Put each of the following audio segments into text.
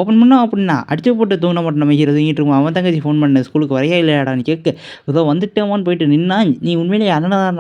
Open பண்ணோம் அப்படின்னா, அடிச்சு போட்டு தூங்குன மாட்டோம் நம்ம ஹீரோ தூங்கிட்டு இருக்கும்போது, அவன் தங்கச்சி ஃபோன் பண்ண ஸ்கூலுக்கு வரியா இல்லையாடான்னு கேட்க, "இதோ வந்துட்டேம்மான்னு" போயிட்டு நின்னா, "நீ உண்மையிலேயே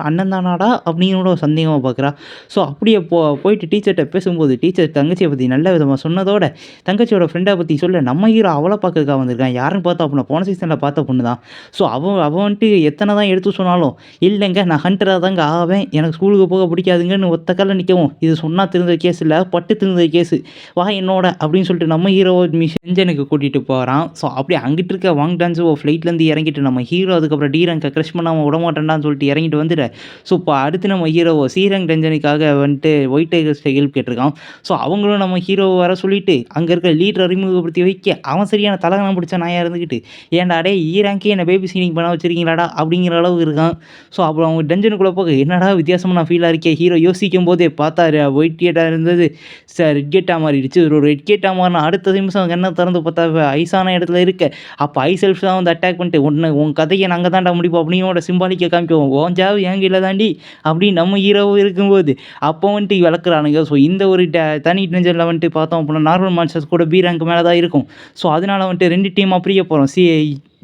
அண்ணன் தானாடா?" அப்படின்னு கூட ஒரு சந்தேகமா பார்க்குறா. ஸோ அப்படியே போயிட்டு டீச்சர்ட்ட பேசும்போது, டீச்சர் தங்கச்சிய பத்தி நல்ல விதமா சொன்னதோட, தங்கச்சியோட ஃப்ரெண்ட பத்தி சொல்ல, நம்ம ஹீரோ அவள பார்க்கறதுக்காக வந்திருக்கான். யாருன்னு பார்த்தா அப்படின்னா, போன சீசன்ல பார்த்த பொண்ணு தான். ஸோ அவ வந்துட்டு எத்தன தான் எடுத்து சொன்னாலும், "இல்லங்க நான் ஹண்டரா தாங்க ஆவேன். எனக்கு ஸ்கூலுக்கு போக பிடிக்காதுங்கன்னு" ஒத்த கால்ல நிக்கவும், இது சொன்னா திருந்துற கேஸ் இல்ல, பட்டு திருந்துற கேஸு. "வா என்னோட" அப்படின்னு சொல்லிட்டு நம்ம ஹீரோவ மிஷனுக்கு கூட்டிட்டு போறான். ஸோ அப்படியே அங்கிட்டு இருக்க வாங் டான்ஸோ ஃப்ளைட்லேருந்து இறங்கிட்டு நம்ம ஹீரோ அதுக்கப்புறம் டி ரேங்க கிரஷ் பண்ணாம விடமாட்டேன்டான்னு சொல்லிட்டு இறங்கிட்டு வந்துட்டு, ஸோ இப்போ அடுத்து நம்ம ஹீரோவ சி ரேங்க் டஞ்சனுக்காக வந்துட்டு ஒயிட் டைகர்ஸ்ட்ட ஹெல்ப் கேட்டிருக்கான். ஸோ அவங்களும் நம்ம ஹீரோவ வர சொல்லிட்டு, அங்க இருக்க லீடர அறிமுகப்படுத்தி வைக்க, அவன் சரியான தலகணம் பிடிச்ச நாயா இருந்துக்கிட்டு, "ஏன்டா டேய் ஈ ரேங்க்கே என்ன பேபி சீட்டிங் பண்ண வச்சிருக்கீங்களாடா?" அப்படிங்கிற அளவுக்கு இருக்கான். ஸோ அப்புறம் அவங்க டஞ்சனுக்குள்ள போக, "என்னடா வித்தியாசமா நான் ஃபீலா இருக்கே." ஹீரோ யோசிக்கும் போதே பார்த்தாரு ஒயிட் கேட்டா இருந்தது ரெட் கேட்டா மாறிடுச்சு. ஒரு ரெட் கேட்டா மாறுன அடுத்த நிமிஷம் கண்ண திறந்து பார்த்தா ஐஸான இடத்துல இருக்க. அப்ப ஐ செல்ஃப் தான் வந்து அட்டாக் பண்ணிட்டு, உன் கதைய நாங்க தான்டா முடிப்போம்" அப்படியோட சிம்பாலிக்க காமிக்கவும், "உன் சாவு என் கையில தாண்டி" அப்படின்னு நம்ம ஹீரோவும் இருக்கும்போது, அப்போ வந்துட்டு விளக்குறானுங்க. ஸோ இந்த ஒரு தனி டென்ஷன்ல வந்துட்டு பார்த்தோம் அப்படின்னா, நார்மல் மான்ஸ்டர்ஸ் கூட பி ரேங்க் மேல தான் இருக்கும். ஸோ அதனால வந்துட்டு 2 டீமா பிரிய போறோம்.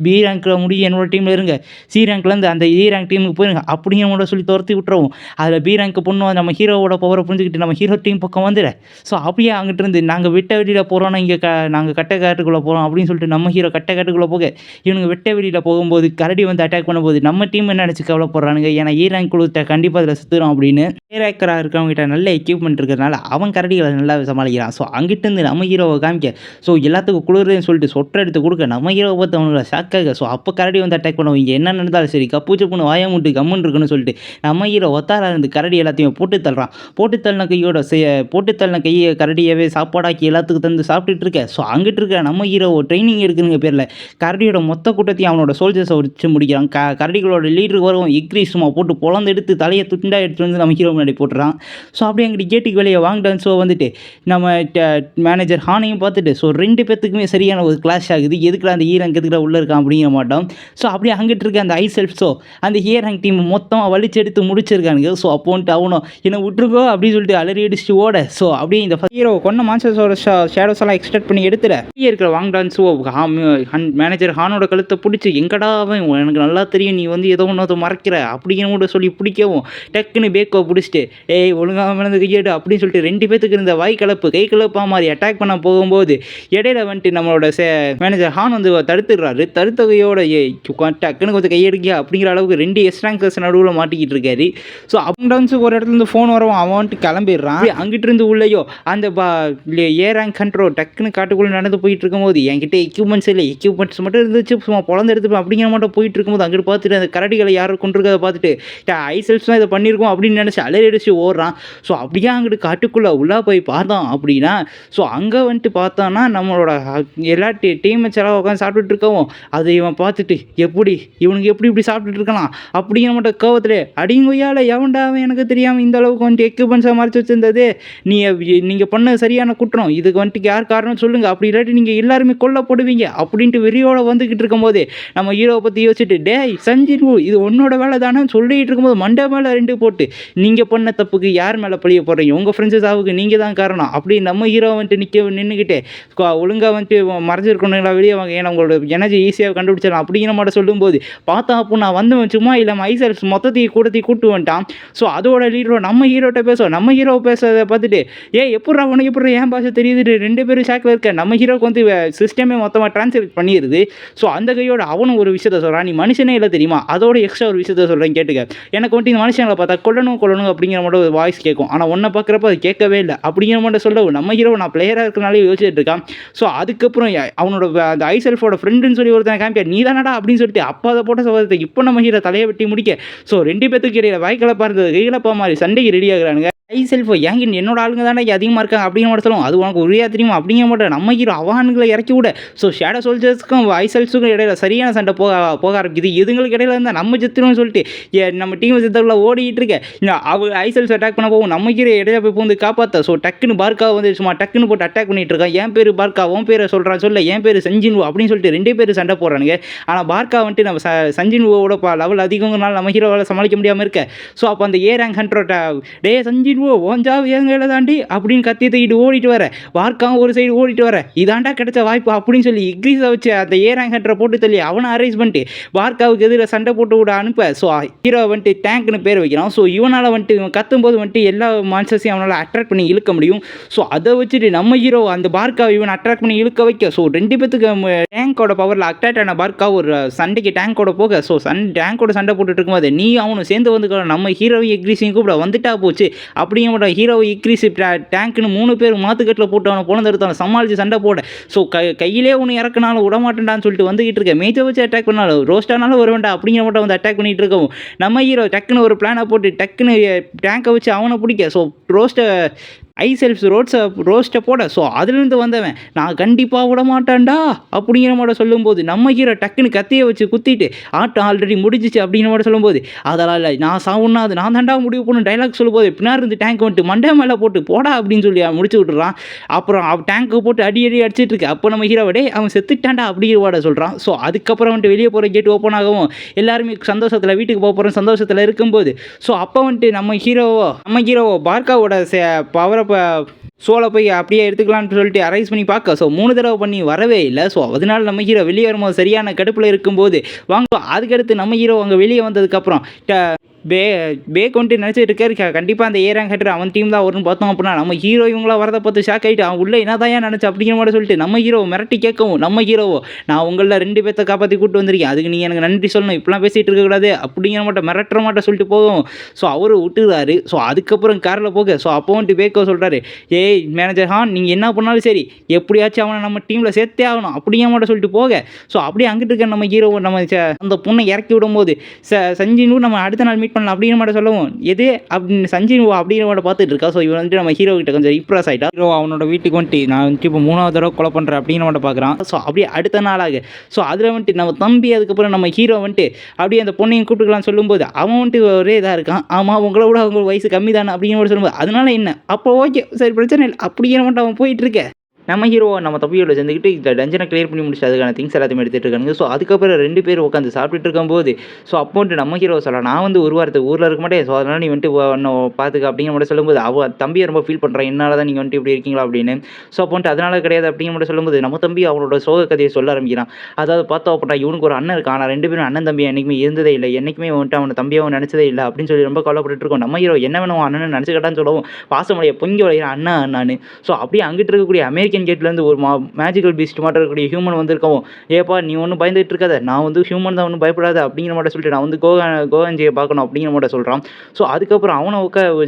பி ரேங்க்ல முடிய என்னோட டீம்ல இருங்க. சி ரேங்க்லேருந்து அந்த ஏ ரேங்க் டீமுக்கு போயிருங்க அப்படின்னு கூட சொல்லி துரத்தி விட்டுருவோம். அதில பி ரேங்க் பொண்ணு நம்ம ஹீரோவோட பவர புரிஞ்சுக்கிட்டு நம்ம ஹீரோ டீம் பக்கம் வந்துட. ஸோ அப்படியே அங்கிட்டிருந்து நாங்க வெட்ட வெளியில போறோம்னா, இங்க நாங்க கட்ட காட்டுக்குள்ள போறோம் அப்படின்னு சொல்லிட்டு நம்ம ஹீரோ கட்ட காட்டுக்குள்ள போக, இவனுங்க வெட்ட வெளியில போகும்போது கரடி வந்து அட்டாக் பண்ணும்போது நம்ம டீம் என்ன நினைச்சு கவலைப்படுறானுங்க. ஏன்னா ஏ ரேங்க் குழுத்த கண்டிப்பா அதில செத்துரும் அப்படின்னு. ஏ ரேங்கரா இருக்கிறவங்ககிட்ட நல்ல எக்யூப்மென்ட் இருக்கிறதுனால அவன் கரடிகள நல்லா சமாளிக்கிறான். ஸோ அங்கிட்டிருந்து நம்ம ஹீரோவ காமிக்க, ஸோ எல்லாத்துக்கும் குளிருதுன்னு சொல்லிட்டு சொட்டர் எடுத்து குடுக்க, நம்ம ஹீரோவ பார்த்து அவனுங்கள ஷாக்காக. ஸோ அப்போ கரடி வந்து அட்டாக் பண்ணுவோம். இங்க என்ன நடந்தாலும் சரி கப்பு சப்புன்னு வாய மூட்டு கம்முன்னு இருக்குன்னு சொல்லிட்டு, நம்ம ஹீரோ ஒத்தாரா இருந்து கரடி எல்லாத்தையும் போட்டு தள்ளுறான். போட்டு தள்ளின கைய கரடியவே சாப்பாடாக்கி எல்லாத்துக்கும் தந்து சாப்பிட்டுட்டு இருக்க. ஸோ அங்கிட்டு இருக்க நம்ம ஹீரோ ட்ரெய்னிங் எடுக்குதுங்க பேர்ல, கரடியோட மொத்த கூட்டத்தையும் அவனோட சோல்ஜர்ஸ வச்சு முடிக்கிறான். கரடிகளோட லீடருக்கு வரவும் எக்ரி சும்மா போட்டு பொளந்து எடுத்து தலைய துண்டா எடுத்துட்டு வந்து நம்ம ஹீரோ முன்னாடி போட்டுறான். ஸோ அப்படியே அங்கிட்டு கேட்டுக்கு வெளிய வாங் டான்ஸோ வந்துட்டு, நம்ம மேனேஜர் ஹானையும் பார்த்துட்டு, ஸோ 2 பேத்துக்குமே சரியான ஒரு கிளாஷ் ஆகுது. எதுக்குடா அந்த ஈ ரேங்க் எதுக்குடா உள்ள இருக்கான் அப்படிங்கிற மாட்டோம். ஸோ அப்படியே அங்கிட்டு இருக்க அந்த ஐ செல்ஃப்ஸோ அந்த ஏ ரேங்க் டீம் மொத்தமா வலிச்சு எடுத்து முடிச்சிருக்கானுங்க. ஸோ அப்போ வந்துட்டு அவனும் என்ன விட்டுருக்கோ அப்படின்னு சொல்லிட்டு அலறி அடிச்சுட்டு ஓட, ஸோ அப்படியே இந்த ஹீரோ கொன்ன மான்ஸ்டர்ஸோட ஷேடோஸ் எல்லாம் எக்ஸ்ட்ராக்ட் பண்ணி எடுத்துட, வெளியே இருக்கிற வாங் டான்ஸோ மேனேஜர் ஹானோட கழுத்தை பிடிச்சி, எங்கடா அவன் எனக்கு நல்லா தெரியும் நீ வந்து ஏதோ ஒன்று மறைக்கிற அப்படின்னு கூட சொல்லி பிடிக்கவும், டக்குன்னு பேக்கோ பிடிச்சிட்டு, "ஏய் ஒழுங்காக மிளந்து கையெடு" அப்படின்னு சொல்லிட்டு 2 பேத்துக்கு இருந்த கை கலப்பா மாதிரி அட்டாக் பண்ண போகும்போது, இடையில வந்துட்டு நம்மளோட மேனேஜர் ஹான் வந்து தடுத்துடுறாரு. தடுத்த கையோட டக்குன்னு கொஞ்சம் கையெடுக்கியா அப்படிங்கிற அளவுக்கு 2 எஸ் ரேங்கர்ஸ் நடுவில் மாட்டிக்கிட்டு இருக்காரு. ஸோ அப் டவுன்ஸுக்கு ஒரு இடத்துல இருந்து ஃபோன் வரவும் அவன் வந்துட்டு கிளம்பிடுறான். அங்கிட்டு இருந்து உள்ளேயோ அந்த ஏ ரேங்க் கண்ட்ரோல் டக்குன்னு காட்டுக்குள்ளே நடந்து போயிட்டு இருக்கும்போது, என்கிட்ட எக்யூப்மெண்ட்ஸ் இல்லை, எக்யூப்மெண்ட்ஸ் மட்டும் இருந்துச்சு சும்மா பொழந்து எடுத்துப்பேன் அப்படிங்கிற மட்டும் போயிட்டு இருக்கும்போது, அங்கிட்டு பார்த்துட்டு அந்த கரடிகளை யாரும் கொண்டிருக்கிறத பார்த்துட்டு, ஐ செல்ஃப்ஸ் தான் இதை பண்ணியிருக்கோம் அப்படின்னு நினச்சி அலறி அடிச்சு ஓடுறான். ஸோ அப்படியே அங்கிட்டு காட்டுக்குள்ளே உள்ளே போய் பார்த்தோம் அப்படின்னா, ஸோ அங்கே வந்துட்டு பார்த்தோன்னா நம்மளோட எல்லா டீம்மேட்ஸ் எல்லாம் உட்காந்து சாப்பிட்டுட்டு இருக்கவும், அதை இவன் பார்த்துட்டு, இவனுக்கு எப்படி இப்படி சாப்பிட்டுட்டு இருக்கலாம் அப்படிங்கிற மட்டும் கோவத்தில், "அடிங்கொய்யால எவன்டா அவன் எனக்கு தெரியாமல் இந்த அளவுக்கு வந்துட்டு எக்யூப்மெண்ட்ஸை மறைச்சு வச்சிருந்தது, நீங்கள் பண்ணது சரியான குற்றம், இதுக்கு வந்துட்டு யார் காரணம் சொல்லுங்க, அப்படி இல்லாட்டி நீங்கள் எல்லாருமே கொல்லப்படுவீங்க" அப்படின்ட்டு வெறியோட வந்துக்கிட்டு இருக்கும்போது, நம்ம ஹீரோவை பற்றி யோசிச்சுட்டு, "டேய் சஞ்சீவ் இது உன்னோட வேலை தானே" சொல்லிட்டு இருக்கும்போது மண்டை மேலே 2 போட்டு, "நீங்கள் பண்ண தப்புக்கு யார் மேலே பழிய போடுறீங்க, உங்கள் ஃப்ரெண்ட்ஸு சாவுக்கு நீங்கள் தான் காரணம்" அப்படி நம்ம ஹீரோ வந்துட்டு நின்றுக்கிட்டு, ஒழுங்காக வந்துட்டு மறைஞ்சிருக்கணுங்களா வெளியே வாங்க, ஏன்னா உங்களோட எனர்ஜி ஈஸியாக கண்டுபிடிச்சிடலாம் அப்படிங்கிற மாதிரி சொல்லும்போது, பார்த்தா அப்போ நான் வந்தவன் சும்மா இல்லாமல் ஐ செல்ஃப்ஸ் மொத்தத்தையும் கூட்டு வந்துட்டான். ஸோ அதோட லீடரோ நம்ம ஹீரோட்ட பேசுவோம். நம்ம ஹீரோ பேசுறதை பார்த்துட்டு, எப்புட்றா உனக்கு எப்படி என் பாஷை தெரியுது, 2 பேரும் ஷாக்கில் இருக்க. நம்ம ஹீரோக்கு வந்து சிஸ்டமே மொத்தமாக டிரான்ஸ்லேட் பண்ணிடுது. ஸோ அந்த கையோட அவனும் ஒரு விஷயத்த சொல்கிறான், "நீ மனுஷனே இல்லை தெரியுமா, அதோட எக்ஸ்ட்ரா ஒரு விஷயத்த சொல்கிறேன் கேட்டுக்க. எனக்கு வந்துட்டு இந்த மனுஷங்களை பார்த்தா கொல்லணும் அப்படிங்கிற மட்டும் ஒரு வாய்ஸ் கேட்கும், ஆனால் உன்னை பார்க்குறப்ப அது கேட்கவே இல்லை" அப்படிங்கிற மட்டும் சொல்லவும், நம்ம ஹீரோ நான் பிளேயராக இருக்கிறனாலே யோசிச்சுட்டு இருக்கான். ஸோ அதுக்கப்புறம் அவனோட அந்த ஐ செல்ஃபோட ஃப்ரெண்டுன்னு சொல்லி ஒருத்தனை காமிக்க, "நீ தானடா" அப்படின்னு சொல்லிட்டு அப்போ அதை போட்ட சோதத்தை இப்போ நம்ம ஹீரோ தலையை வெட்டி முடிக்க, ஸோ 2 பேத்துக்கு இடையில வாய்க்கலப்பா இருந்தது கைகலப்பா மாதிரி சண்டைக்கு ரெடி ஆகுறானுங்க. ஐ செல்ஃபோ ஏங்க என்னோட ஆளுங்க தானே அதிகமாக இருக்காங்க அப்படிங்கிற மாதிரி சொல்லுவோம், "அது உனக்கு உரியா தெரியுமா" அப்படிங்கிற மாட்டேன் நம்ம ஹீரோ அவனுங்களை இறக்கி விட, ஸோ ஷேடோ சோல்ஜர்ஸ்க்கும் ஐ செல்ஃப்ஸுக்கும் இடையில சரியான சண்டை போக ஆரம்பிக்குது. இதுங்களுக்கு இடையில இருந்தால் நம்ம செத்துருவோம்னு சொல்லிட்டு நம்ம டீம் செத்தவங்கள ஓடிக்கிட்டு இருக்க, ஐ செல்ஃப்ஸ் அட்டாக் பண்ண போகும், நம்ம ஹீரோ இடையில போய் வந்து காப்பாற்ற. ஸோ டக்குன்னு பார்க்காவை வந்து சும்மா டக்குன்னு போட்டு அட்டாக் பண்ணிட்டு இருக்கான். என் பேர் பார்க்கா, உன் பேரை சொல்கிறான், சொல்ல என் பேர் சஞ்சின்வு அப்படின்னு சொல்லிட்டு 2 பேர் சண்டை போடுறானுங்க. ஆனால் பார்க்கா வந்துட்டு நம்ம சஞ்சின்வோட லெவல் அதிகங்கிறனால நம்ம ஹீரோவால் சமாளிக்க முடியாமல் இருக்க. ஸோ அப்போ அந்த ஏ ரேங்க் ஹண்ட்ரோட, "டே சஞ்சின்வு சஞ்சினுவோ உன் சாவு என் கையில் தாண்டி அப்படின்னு கத்தி தூக்கிட்டு ஓடிட்டு வர, வார்க்காவும் ஒரு சைடு ஓடிட்டு வர, இதாண்டா கிடைச்ச வாய்ப்பு அப்படின்னு சொல்லி இக்ரீஸை வச்சு அந்த ஏராங் ஹண்டரை போட்டு தள்ளி அவனை அரேஞ்ச் பண்ணிட்டு வார்க்காவுக்கு எதிராக சண்டை போட்டு விட அனுப்ப. ஸோ ஹீரோ வந்துட்டு டேங்க்னு பேர் வைக்கிறான். ஸோ இவனால் வந்துட்டு இவன் கத்தும்போது வந்துட்டு எல்லா மான்ஸ்டர்ஸையும் அவனால் அட்ராக்ட் பண்ணி இழுக்க முடியும். ஸோ அதை வச்சுட்டு நம்ம ஹீரோ அந்த பார்க்காவை இவன் அட்ராக்ட் பண்ணி இழுக்க வைக்க. ஸோ 2 பேத்துக்கு டேங்கோட பவரில் அட்ராக்ட் ஆன பார்க்கா ஒரு சண்டைக்கு டேங்கோட போக. ஸோ டேங்கோட சண்டை போட்டுட்டு இருக்கும்போது நீ அவனும் சேர்ந்து வந்து நம்ம ஹீரோவை இக்ரீஸையும் கூப்பிட வந்துட்டா போச்சு அப்படிங்கிற ஹீரோவை இக்ரீஸ் டேங்க்னு 3 பேர் மாத்துக்கட்டில் போட்டு அவனை பொழந்தெடுத்தாலும் சமாளித்து சண்டை போட. ஸோ கையிலே ஒன்று இறக்குனாலும் விடமாட்டேன்டான்னு சொல்லிட்டு வந்துகிட்டு இருக்க. மேஜை வச்சு அட்டாக் பண்ணாலும் ரோஸ்டானாலும் வர வேண்டாம் அப்படிங்கிற மட்டும் வந்து அட்டாக் பண்ணிட்டு இருக்கவும் நம்ம ஹீரோ டக்குன்னு ஒரு பிளானை போட்டு டக்குன்னு டேங்கை வச்சு அவனை பிடிக்க. ஸோ ரோஸ்ட்டை ஐசெல்ஃப்ஸ் ரோஸ்ட்டை போட. ஸோ அதுலேருந்து வந்தவன் நான் கண்டிப்பாக விட மாட்டான்டா அப்படிங்கிற மாதிரி சொல்லும்போது நம்ம ஹீரோ டக்குன்னு கத்தியை வச்சு குத்திட்டு ஆட்டம் ஆல்ரெடி முடிஞ்சிச்சு அப்படிங்கிற மாதிரி சொல்லும்போது அதெல்லாம் இல்லை நான் சாவுன்னா அது நான் தாண்டா முடிவு பண்ணு டைலாக் சொல்லும்போது பின்னாடி இருந்து டேங்க் வந்துட்டு மண்டே மேலே போட்டு போடா அப்படின்னு சொல்லி முடிச்சு விட்டுறான். அப்புறம் டேங்க்கு போட்டு அடி அடிச்சிட்டு இருக்கு. அப்போ நம்ம ஹீரோ டே அவன் செத்துட்டான்டா அப்படிங்கிற வாட சொல்கிறான். ஸோ அதுக்கப்புறம் வந்துட்டு வெளியே போகிற கேட் ஓப்பன் ஆகவும் எல்லாருமே சந்தோஷத்தில் வீட்டுக்கு போக போகிறோம் சந்தோஷத்தில் இருக்கும்போது. ஸோ அப்போ வந்துட்டு நம்ம ஹீரோவோ பார்க்காவோட பவரை சோலை போய் அப்படியே எடுத்துக்கலாம்னு சொல்லிட்டு அரைஸ் பண்ணி பார்க்க. ஸோ 3 தடவை பண்ணி வரவே இல்லை. ஸோ அதனால நம்ம ஹீரோ வெளியே வரும்போது சரியான கடுப்பில் இருக்கும்போது வாங்க. அதுக்கடுத்து நம்ம ஹீரோ அங்கே வெளியே வந்ததுக்கப்புறம் பேக் வந்துட்டு நினச்சிட்டு இருக்காரு கண்டிப்பாக அந்த ஏராங் ஹண்டர் அவன் டீம் தான் வரும்னு பார்த்தோம். அப்படின்னா நம்ம ஹீரோ இவங்களா வரதை பார்த்து ஷாக் ஆகிட்டு அவன் உள்ள என்னதான் நினச்சி அப்படிங்கிற மாதிரி சொல்லிட்டு நம்ம ஹீரோ மிரட்டி கேட்கவும் நம்ம ஹீரோவோ நான் உங்களில் 2 பேர்த்த காப்பாற்றி கூப்பிட்டு வந்திருக்கேன் அதுக்கு நீங்கள் எனக்கு நன்றி சொல்லணும் இப்படிலாம் பேசிகிட்டு இருக்கக்கூடாது அப்படிங்கிற மாட்டேன் மிரட்டுற மாட்டேன் சொல்லிட்டு போகும். ஸோ அவரு விட்டுறாரு. ஸோ அதுக்கப்புறம் காரில் போக. ஸோ அப்போ வந்துட்டு பேக்கோ சொல்கிறாரு ஏய் மேனேஜர் ஹான் நீங்கள் என்ன பண்ணாலும் சரி எப்படியாச்சும் அவனை நம்ம டீமில் சேர்த்தே ஆகணும் அப்படிங்கிற மாட்டேன் சொல்லிட்டு போக. ஸோ அப்படியே அங்கிட்டு இருக்க நம்ம ஹீரோ நம்ம அந்த பொண்ணை இறக்கி விடும்போது சஞ்சினு நம்ம அடுத்த நாள் மீட் பண்ணலாம் அப்படிங்கிற மாதிரி சொல்லவும் எது அப்படின்னு சஞ்சின் அப்படிங்கிற மாதிரி பார்த்துட்டு இருக்கா. ஸோ இவன் வந்துட்டு நம்ம ஹீரோ கிட்ட கொஞ்சம் இம்ப்ரெஸ் ஆகிட்டா. ஹீரோ அவனோட வீட்டுக்கு வந்துட்டு நான் வந்துட்டு இப்போ 3வது தடவை கொலை பண்ணுறேன் அப்படிங்கிற மாதிரி பார்க்குறான். ஸோ அப்படியே அடுத்த நாளாக ஸோ அதில் வந்துட்டு நம்ம தம்பி அதுக்கப்புறம் நம்ம ஹீரோ வந்துட்டு அப்படியே அந்த பொண்ணையும் கூப்பிட்டுக்கலாம்னு சொல்லும்போது அவன் வந்துட்டு ஒரே இதாக இருக்கான். ஆமாம் உங்களை விட அவங்க வயசு கம்மி தானே அப்படிங்கிற மாதிரி சொல்லும்போது அதனால என்ன அப்போ ஓகே சரி பிரச்சனை இல்லை அப்படிங்கிற மட்டும் அவன் போயிட்டு இருக்க. நம்ம ஹீரோ நம்ம தம்பியோட சேர்ந்துக்கிட்டு இந்த டஞ்சனை கிளியர் பண்ணி முடிச்சு அதுக்கான திங்ஸ் எல்லாத்தையும் எடுத்துகிட்டு இருக்காங்க. ஸோ அதுக்கப்புறம் 2 பேர் உட்காந்து சாப்பிட்டுட்டு இருக்கும்போது ஸோ அப்போ வந்துட்டு நம்ம ஹீரோ சொல்லலாம் நான் வந்து ஒரு வாரத்துக்கு ஊரில் இருக்க மாட்டேன். ஸோ அதனால் நீ வந்துட்டு பார்த்துக்க அப்படிங்கிற மட்டும் சொல்லும்போது அவன் தம்பியை ரொம்ப ஃபீல் பண்ணுறான் என்னால் தான் நீங்கள் வந்துட்டு இப்படி இருக்கீங்களா அப்படின்னு. ஸோ அப்போ வந்துட்டு அதனால் கிடையாது அப்படிங்கிற மட்டும் சொல்லும்போது நம்ம தம்பி அவனோட சோக கதையை சொல்ல ஆரம்பிக்கிறான். அதாவது பார்த்தா அப்படின்னா இவனுக்கு ஒரு அண்ணன் இருக்கான். ஆனால் 2 பேரும் அண்ணன் தம்பி என்றைக்குமே இருந்ததே இல்லை என்றைக்குமே வந்துட்டு அவனை தம்பியாகவும் நினச்சதே இல்லை அப்படின்னு சொல்லி ரொம்ப கவலைப்பட்டு இருக்கோம். நம்ம ஹீரோ என்ன வேணும் அண்ணன் நினச்சிக்கிட்டான்னு சொல்லவும் பாசமலையை பொங்கி வளைகிறான் அண்ணா அண்ணான்னு. ஸோ அப்படியே அங்கிட்டு இருக்கக்கூடிய அமெரிக்கன் கேட்லேருந்து ஒரு மேஜிக்கல் பீஸ்ட் மாட்ட இருக்கக்கூடிய ஹியூமன் வந்திருக்கவும் ஏப்பா நீ ஒன்றும் பயந்துட்டு இருக்காத நான் வந்து ஹியூமன் தான் ஒன்றும் பயப்படாத அப்படிங்கிற மாட்ட சொல்லிட்டு நான் வந்து கோகன்ஜியை பார்க்கணும் அப்படிங்கிற மாட்ட சொல்கிறான். ஸோ அதுக்கப்புறம் அவனை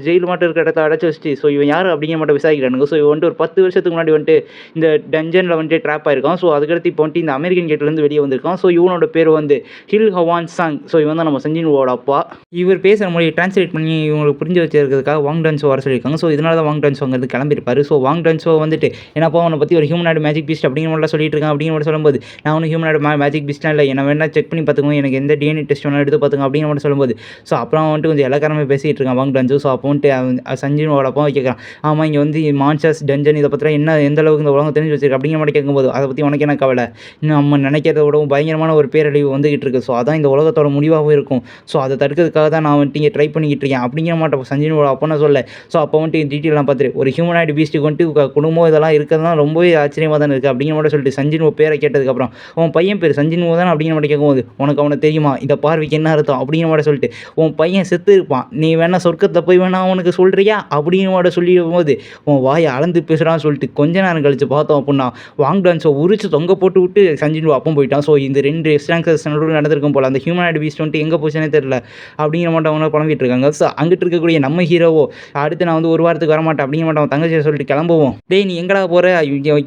ஜெயில் மாட்ட இருக்கிற இடத்த அடைச்சி வச்சுட்டு ஸோ இவன் யார் அப்படிங்கிற மாட்ட விசாரிக்கிறானுங்க. ஸோ இவன் வந்துட்டு ஒரு 10 வருஷத்துக்கு முன்னாடி வந்துட்டு இந்த டஞ்சனில் வந்துட்டு ட்ராப் ஆயிருக்கான். ஸோ அதுக்கடுத்து இப்போ வந்துட்டு இந்த அமெரிக்கன் கேட்லேருந்து வெளியே வந்திருக்கான். ஸோ இவனோட பேர் வந்து ஹில் ஹவான் சாங். ஸோ இவன் தான் நம்ம சஞ்சினுவோட அப்பா. இவர் பேசுகிற மொழியை டிரான்ஸ்லேட் பண்ணி இவங்களுக்கு புரிஞ்சு வச்சிருக்கிறதுக்காக வாங் டன்ஸோ வர சொல்லியிருக்காங்க. ஸோ இதனால தான் வாங் டன்ஸோ அங்கே கிளம்பியிருப்பாரு. ஸோ வாங் டன்ஸோ வந்துட்டு என்னப்பா அவனை பற்றி ஒரு ஹியூமன் மேஜிக் பீஸ்ட் அப்படிங்கிற மாதிரி சொல்லிட்டு இருக்கான் அப்படிங்கிற மாதிரி சொல்லும்போது நான் ஒன்றும் ஹியூமனோட மேஜிக் பீஸ்ட்லாம் இல்லை என்ன வேணா செக் பண்ணி பார்த்துக்கோங்க எனக்கு எந்த டிஎன்ஏ டெஸ்ட் வேணா எடுத்து பார்த்துங்க அப்படிங்கிற மாதிரி சொல்லும்போது ஸோ அப்புறம் வந்துட்டு கொஞ்சம் எல்லாக்காரமே பேசிகிட்டு இருக்கான் வாங் டன்ஸோ. ஸோ அப்போ வந்துட்டு சஞ்சினோட அப்பா கேட்குறான் ஆமாம் இங்கே வந்து மான்ஸ்டர்ஸ் டஞ்சன் இதை பற்றி என்ன எந்த அளவுக்கு இந்த உலகம் தெரிஞ்சு வச்சிருக்கு அப்படிங்கிற மாதிரி கேட்கும்போது அதை பற்றி உனக்கு என்ன கவலை இன்னும் நம்ம நினைக்கிறத விடவும் பயங்கரமான ஒரு பேரழிவு வந்துகிட்டு இருக்குது. ஸோ அதான் இந்த உலகத்தோட முடிவாகவும் இருக்கும். ஸோ அதை தடுக்கிறதுக்காக தான் நான் வந்துட்டு இங்கே ட்ரை பண்ணிக்கிட்டு இருக்கேன் அப்படிங்கிற மாட்டேன் சஞ்சினோட அப்பா சொல்ல. ஸோ அப்போ வந்துட்டு டீட்டெயிலாம் பார்த்துட்டு ஒரு ஹியூமனாய்டு பீஸ்ட்டுக்கு வந்துட்டு குடும்பம் இதெல்லாம் இருக்கிறதுலாம் ரொம்பவே ஆச்சரியமாக தான் இருக்குது அப்படிங்கிற மாதிரி சொல்லிட்டு சஞ்சினுவோ பேரை கேட்டதுக்கப்புறம் உன் பையன் பேர் சஞ்சினுவோ தான் அப்படிங்கிற மாதிரி கேட்கும்போது உனக்கு அவனை தெரியுமா இந்த பார்வைக்கு என்ன அர்த்தம் அப்படிங்கிற மாதிரி சொல்லிட்டு உன் பையன் செத்து இருப்பான் நீ வேணா சொர்க்கத்தில் போய் வேணா அவனுக்கு சொல்கிறியா அப்படிங்கிற மாதிரி சொல்லிடும் போது உன் வாயை அளந்து பேசுகிறான்னு சொல்லிட்டு கொஞ்ச நேரம் கழிச்சு பார்த்தோம் அப்படின்னா வாங் டான்ஸை உரிச்சு தொங்க போட்டு விட்டு சஞ்சினுவோ அப்போ போயிட்டான். ஸோ இந்த 2 ஸ்ட்ராங்ஸஸ் நடுவில் நடந்திருக்கும் போல் அந்த ஹியூமனாய்டு பீஸ்ட் வந்துட்டு எங்கே போச்சுன்னே தெரியல அப்படிங்கிற மாட்டோம் அவங்க புலம்பிட்டு இருக்காங்க. ஸோ அங்கிட்டு இருக்கக்கூடிய நம்ம ஹீரோவோ அடுத்து நான் வந்து ஒரு வாரத்துக்கு வரமாட்டேன் அப்படிங்கிற மாட்டோம் தங்கச்சியை சொல்லிட்டு கிளம்புவோம். டேய் நீ எங்கடா போகிற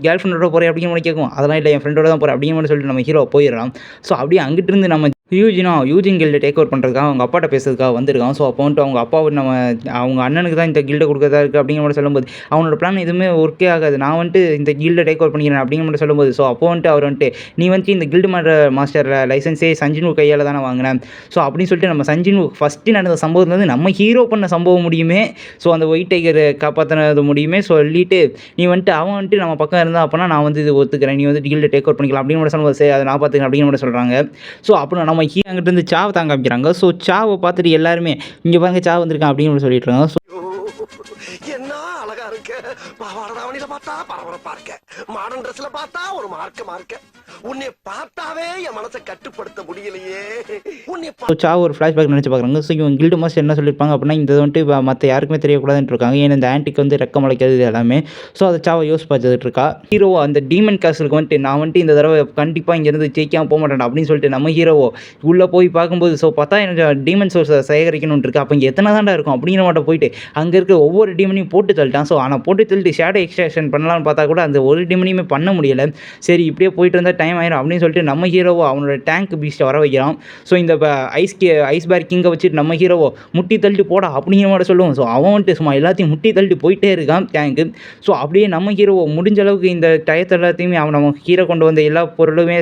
கேர்ள் ஃப்ரெண்டோட போகிற அப்படிங்கிற மாதிரி கேட்கும் அதெல்லாம் இல்லை என் ஃப்ரெண்டோட தான் போகிறேன் அப்படிங்கிற மாதிரி சொல்லிட்டு நம்ம ஹீரோ போயிடலாம். ஸோ அப்படியே அங்கிட்டு இருந்து நம்ம யூஜின் கில்டை டேக் ஓவர் பண்ணுறதுக்காக அவங்க அப்பாட்ட பேசுறதுக்காக வந்திருக்கான். ஸோ அப்போ வந்துட்டு அவங்க அப்பா நம்ம அவங்க அண்ணனுக்கு தான் இந்த கில்டை கொடுக்கறதா இருக்குது அப்படிங்கிற மாதிரி சொல்லும்போது அவனோட பிளான் எதுவுமே ஒர்க்கே ஆகாது நான் வந்துட்டு இந்த கில்டை டேக் ஓவர் பண்ணிக்கிறேன் அப்படிங்கிற மாதிரி சொல்லும்போது ஸோ அப்போ வந்துட்டு அவர் வந்துட்டு நீ வந்துட்டு இந்த கில்டு மாஸ்டர் லைசன்ஸே சஞ்சினு கையால் தானே வாங்கினேன். ஸோ அப்படின்னு சொல்லிட்டு நம்ம சஞ்சினு ஃபஸ்ட்டு நடந்த சம்பவத்துலேருந்து நம்ம ஹீரோ பண்ண சம்பவம் முடியுமே ஸோ அந்த ஒயிட் டைகர் காப்பாற்றினது முடியுமே சொல்லிட்டு நீ வந்துட்டு அவன் வந்துட்டு நம்ம பக்கம் இருந்தால் அப்போனா நான் வந்து இது ஒத்துக்கிறேன் நீ வந்து கில்டை டேக் ஓவர் பண்ணிக்கலாம் அப்படிங்கிற மாதிரி சொல்லும்போது சரி அதை நான் பார்த்துக்கிறேன் அப்படிங்கிற மாதிரி சொல்கிறாங்க. ஸோ அப்புறம் நம்ம அங்கிட்ட இருந்து சாவை தாங்க காமிக்கிறாங்க. ஸோ சாவை பார்த்துட்டு எல்லாருமே இங்கே பாருங்க சாவு வந்திருக்கான் அப்படின்னு சொல்லிட்டு இருக்காங்க. ஸோ பரபரப்பா இருக்க, மாடர்ன் ட்ரெஸ்ல பார்த்தா ஒரு மார்க்க உன்னை பார்த்தாவே என் மனசை கட்டுப்படுத்த முடியலையே. ஸோ சாவு ஒரு ஃப்ளாஷ்பேக் நினச்சி பார்க்குறாங்க. ஸோ இவங்க கில்டு மாஸ்டர் என்ன சொல்லியிருப்பாங்க அப்படின்னா, இந்த வந்துட்டு மற்ற யாருக்குமே தெரியக்கூடாதுன்னு இருக்காங்க. ஏன்னா இந்த ஆன்ட்டிக்கு வந்து ரெக்க முளைக்காது இது எல்லாமே. ஸோ அதை சாவை யோசிச்சு பார்த்துட்டு இருக்கா. ஹீரோ அந்த டீமன் கேசலுக்கு வந்துட்டு நான் வந்துட்டு இந்த தடவை கண்டிப்பாக இங்கேருந்து ஜெயிக்காமல் போக மாட்டேன் அப்படின்னு சொல்லிட்டு நம்ம ஹீரோவோ உள்ளே போய் பார்க்கும்போது ஸோ பார்த்தா எனக்கு டீமன் சோர்ஸை சேகரிக்கணும்னு இருக்கு. அப்போ இங்கே எத்தனை தாண்டா இருக்கும் அப்படிங்கிற மாட்ட போயிட்டு அங்கே இருக்க ஒவ்வொரு டீமனையும் போட்டு தள்ளிட்டான். ஸோ ஆனால் போட்டு தள்ளிட்டு ஷேடோ எக்ஸ்ட்ராக்ஷன் பண்ணலாம்னு பார்த்தா கூட அந்த ஒரு டீமனையுமே பண்ண முடியலை. சரி இப்படியே போயிட்டு இருந்தால் டைம் ஆயிரும் அப்படின்னு சொல்லிட்டு நம்ம ஹீரோவோ அவனோட டேங்க் பீஸ்ட்டை வர வைக்கிறான். ஸோ இந்த ஐஸ் பேர் கிங்கை வச்சுட்டு நம்ம ஹீரோவோ முட்டி தள்ளிட்டு போடா அப்படிங்கிற மாதிரி சொல்லுவோம். ஸோ அவன் வந்துட்டு சும்மா எல்லாத்தையும் முட்டி தள்ளிட்டு போயிட்டே இருக்கான் டேங்க்கு. ஸோ அப்படியே நம்ம ஹீரோவோ முடிஞ்ச அளவுக்கு இந்த டயத்தை எல்லாத்தையுமே நம்ம ஹீரோ கொண்டு வந்த எல்லா பொருளுமே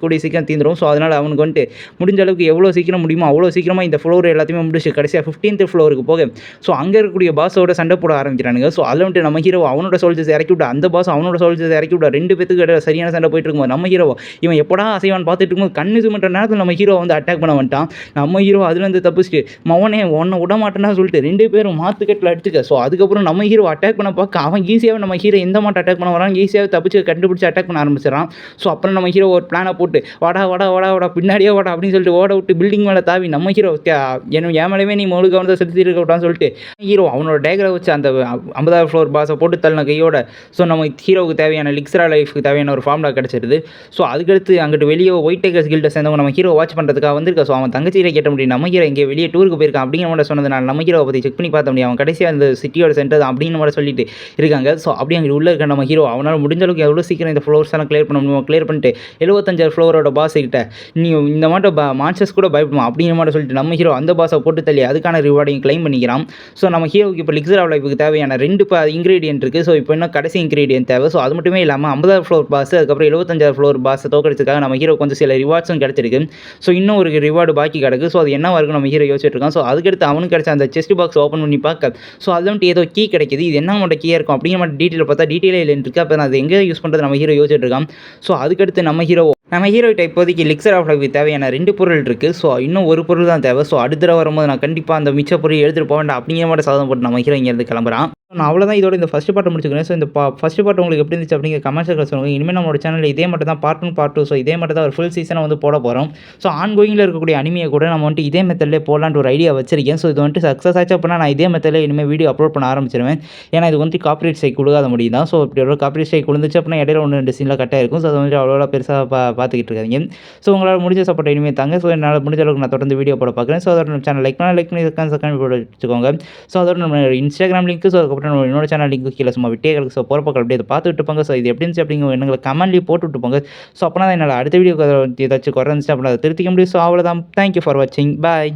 கூடிய சீக்கிரம் தீந்துடும். ஸோ அதனால் அவனுக்கு வந்துட்டு முடிஞ்ச அளவுக்கு எவ்வளோ சீக்கிரம் முடியுமோ அவ்வளோ சீக்கிரமாக இந்த ஃப்ளோர் எல்லாத்தையுமே முடிச்சு கடைசியாக 15th ஃப்ளோருக்கு போக ஸோ அங்கே இருக்கக்கூடிய பாஸோட சண்டை போட ஆரம்பிக்கிறானுங்க. ஸோ அதில் வந்துட்டு நம்ம ஹீரோ அவனோட சோல்ஜர்ஸ் இறக்கி விட்டா, அந்த பாஸ் அவனோட சோல்ஜர்ஸ் இறக்கி விட்டா, 2 பேத்துக்கு சரியான சண்டை போயிட்டு இருக்கும்போது நம்ம ஹீரோ இவன் எப்படா அசைவான் பார்த்துட்டு இருக்கும்போது கண்ணு சுமன்ற நேரத்தில் நம்ம ஹீரோ வந்து அட்டாக் பண்ண வந்துட்டான். நம்ம ஹீரோ அதுலேருந்து தப்பிச்சுட்டு மவனே உன்னை விட மாட்டேன்னா சொல்லிட்டு 2 பேரும் மாற்றுக்கட்டில் அடிச்சுக்க. ஸோ அதுக்கப்புறம் நம்ம ஹீரோ அட்டாக் பண்ண பார்க்க அவன் ஈஸியாகவே நம்ம ஹீரோ எந்த மாட்டை அட்டாக் பண்ண வரான் ஈஸியாக தப்பிச்சு கண்டுபிடிச்சி அட்டாக் பண்ண ஆரம்பிச்சிடறான். ஸோ அப்புறம் நம்ம ஹீரோ ஒரு பிளானை போட்டு வாடா வாடா வாடா வாடா பின்னாடியே வாடா அப்படின்னு சொல்லிட்டு ஓட விட்டு பில்டிங் மேலே தாவி நம்ம ஹீரோ என் மேலேயே நீ முழு கவனத்தை செலுத்தி இருக்க விட்டான்னு சொல்லிட்டு ஹீரோ அவனோட டேகரை வச்சு அந்த 50th ஃப்ளோர் பாஸை போட்டு தள்ளின கையோட ஸோ நம்ம ஹீரோவுக்கு தேவையான லிக்ஸரா லைஃப்க்கு தேவையான ஒரு ஃபார்முலா கிடச்சிருது. ஸோ அதுக்கடுத்து அங்கிட்டு வெளியே ஒயிட் டேக்கர்ஸ் கில்டை சேர்ந்தவங்க நம்ம ஹீரோ வாட்ச் பண்ணுறதுக்காக வந்திருக்கா. ஸோ அவன் தங்கச்சியில கேட்ட முடியும் நம்ம ஹீரோ இங்கே வெளியே டூருக்கு போயிருக்கான் அப்படிங்கிற மாதிரி சொன்னதுனால நம்ம ஹீரோவை பற்றி செக் பண்ணி பார்த்த முடியும். அவன் கடைசியாக அந்த சிட்டியோட சென்டர் அப்படின்னு மாதிரி சொல்லிட்டு இருக்காங்க. ஸோ அப்படி அங்கே உள்ள இருக்க நம்ம ஹீரோ அவனால் முடிஞ்ச அளவுக்கு எவ்வளோ சீக்கிரம் இந்த ஃப்ளோர்ஸ் எல்லாம் கிளியர் பண்ண முடியுமோ கிளியர் பண்ணிட்டு 75th ஃப்ளோரோட பாஸ் கிட்ட நீ இந்த மாட்டை மான்ஸ்டர்ஸ் கூட பயப்படுமா அப்படிங்கிற மாதிரி சொல்லிட்டு நம்ம ஹீரோ அந்த பாஸை போட்டு தள்ளி அதுக்கான ரிவார்டையும் கிளைம் பண்ணிக்கிறான். ஸோ நம்ம ஹீரோவுக்கு இப்போ லிக்ஸர் ஆஃப் லைஃபுக்கு தேவையான 2 இன்கிரீடியன்ட் இருக்குது. ஸோ இப்போ இன்னும் கடைசி இன்கிரீடியன்ட் தேவை. ஸோ அது மட்டுமே இல்லாமல் 50th ஃப்ளோர் பாஸ் அதுக்கப்புறம் 75th ஃப்ளோர் பாஸை தோக்கடிச்சதுக்காக நம்ம ஹீரோ கொஞ்சம் சில ரிவார்ட்ஸும் கிடச்சிருக்கு. ஸோ இன்னும் ஒரு ரிவார்டு பாக்கி கிடக்கு. ஸோ அது என்ன வரைக்கும் நம்ம ஹீரோ யோசிச்சுட்டு இருக்கான். ஸோ அதுக்கடுத்து அவனுக்கு கிடச்ச அந்த செஸ்ட் பாக்ஸ் ஓப்பன் பண்ணி பார்க்க ஸோ அது வந்துட்டு ஏதோ கீ கிடைக்குது. இது என்ன மட்டும் கீயாக இருக்கும் அப்படிங்கிற மாதிரி டீட்டெயில் பார்த்தா டீட்டெயிலே இல்லைன்னு இருக்கு. அப்போ அது எங்கே யூஸ் பண்ணுறது நம்ம ஹீரோ யோசிச்சுட்டு இருக்கான். ஸோ அதுக்கடுத்து நம்ம ஹீரோகிட்ட இப்போதைக்கு லிக்ஸர் ஆஃப் லைஃப் தேவையான 2 பொருள் இருக்குது. ஸோ இன்னும் ஒரு பொருள் தான் தேவை. ஸோ அடுத்த தடவை வரும்போது நான் கண்டிப்பாக அந்த மிச்ச பொருள் எடுத்துகிட்டு போக வேண்டாம் அப்படிங்கிற மாதிரி சாதம் போட்டு நம்ம ஹீரோ இங்கேருந்து கிளம்புறான். நான் அவ்வளோதான் இதோட இந்த ஃபஸ்ட் பார்ட்டை முடிச்சுக்கிறேன். ஸோ இந்த ஃபஸ்ட் பார்ட் உங்களுக்கு எப்படி இருந்துச்சு அப்படிங்கிற கமெண்ட் செக்ஷனில் சொல்லுங்கள். இனிமேல் நம்மளோட சேனலில் இதே மட்டும் தான் பார்ட் 1 பார்ட் 2 ஸோ இதே மட்டும் தான் ஒரு ஃபுல் சீசனை வந்து போட போகிறோம். ஸோ ஆன்கோயிங்கில் இருக்கக்கூடிய அனிமையை கூட நம்ம வந்துட்டு இதே மெத்தட்லேயே போடலான்ட்டு ஒரு ஐடியா வச்சிருக்கேன். ஸோ இது வந்துட்டு சக்ஸஸ் ஆச்சு அப்படின்னா நான் இதே மெத்தடில் இனிமேல் வீடியோ அப்லோட் பண்ண ஆரம்பிச்சிருவேன். ஏன்னா இது வந்துட்டு காப்பிரைட் ஸ்ட்ரைக் கொடுக்காத முடியும் தான். ஸோ இப்படி ஒரு காப்பிரைட் ஸ்ட்ரைக் கொடுத்துச்சு அப்படின்னா இடையில 1-2 சீனில் கட்டாக இருக்கும். ஸோ அது வந்துட்டு அவ்வளோ பெருசாக பார்த்துக்கிட்டு இருக்காங்க. ஸோ உங்களால் முடிஞ்ச சப்போர்ட் இனிமேல் தாங்க. ஸோ என்னால் முடிஞ்ச அளவுக்கு நான் தொடர்ந்து வீடியோ போட பார்க்குறேன். ஸோ அதோட நம்ம சேனல் லைக் பண்ணி சப்ஸ்கிரைப் பண்ணி வச்சுக்கோங்க. ஸோ அதோட நம்ம இன்ஸ்டாகிராம் லிங்க் ஸோ அதுக்கப்புறம் நம்ம இன்னொரு சேனல் லிங்க் கீழே சும்மா விட்டே கிடக்கு. ஸோ போகிற பக்கம் அப்படியே அதை பார்த்து விட்டுப்பாங்க. ஸோ இது எப்படி இருந்துச்சு அப்படிங்கிற எங்களை கமெண்ட்லேயே போட்டு விட்டுப்பாங்க. ஸோ அப்போனா என்னால் அடுத்த வீடியோ ஏதாச்சும் குறைஞ்சிச்சு அப்படின்னா அதை திருத்திக்க முடியும். ஸோ அவ்வளோதான். தேங்க்யூ ஃபார் வாட்சிங். பாய்.